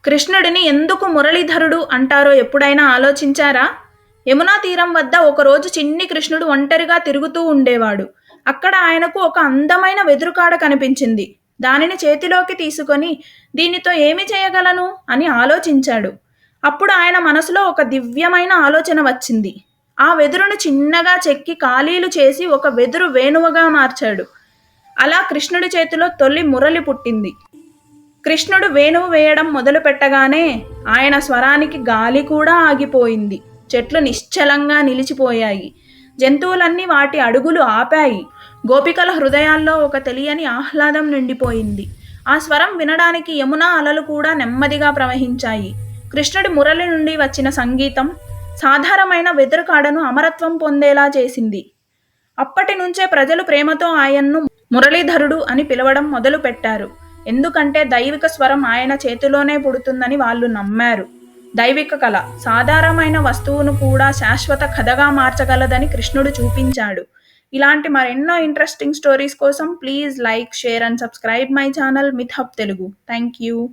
కృష్ణుడిని ఎందుకు మురళీధరుడు అంటారో ఎప్పుడైనా ఆలోచించారా? యమునా తీరం వద్ద ఒకరోజు చిన్ని కృష్ణుడు ఒంటరిగా తిరుగుతూ ఉండేవాడు. అక్కడ ఆయనకు ఒక అందమైన వెదురుకాడ కనిపించింది. దానిని చేతిలోకి తీసుకొని దీనితో ఏమి చేయగలను అని ఆలోచించాడు. అప్పుడు ఆయన మనసులో ఒక దివ్యమైన ఆలోచన వచ్చింది. ఆ వెదురును చిన్నగా చెక్కి ఖాళీలు చేసి ఒక వెదురు వేణువుగా మార్చాడు. అలా కృష్ణుడి చేతిలో తొలి మురళి పుట్టింది. కృష్ణుడు వేణువు వేయడం మొదలుపెట్టగానే ఆయన స్వరానికి గాలి కూడా ఆగిపోయింది. చెట్లు నిశ్చలంగా నిలిచిపోయాయి. జంతువులన్నీ వాటి అడుగులు ఆపాయి. గోపికల హృదయాల్లో ఒక తెలియని ఆహ్లాదం నిండిపోయింది. ఆ స్వరం వినడానికి యమునా అలలు కూడా నెమ్మదిగా ప్రవహించాయి. కృష్ణుడి మురళి నుండి వచ్చిన సంగీతం సాధారణమైన వెదురుకాడను అమరత్వం పొందేలా చేసింది. అప్పటి నుంచే ప్రజలు ప్రేమతో ఆయన్ను మురళీధరుడు అని పిలవడం మొదలుపెట్టారు. ఎందుకంటే దైవిక స్వరం ఆయన చేతిలోనే పుడుతుందని వాళ్ళు నమ్మారు. దైవిక కళ సాధారణమైన వస్తువును కూడా శాశ్వత కథగా మార్చగలదని కృష్ణుడు చూపించాడు. ఇలాంటి మరెన్నో ఇంట్రెస్టింగ్ స్టోరీస్ కోసం please like, share and subscribe my channel myth hub Telugu. Thank you.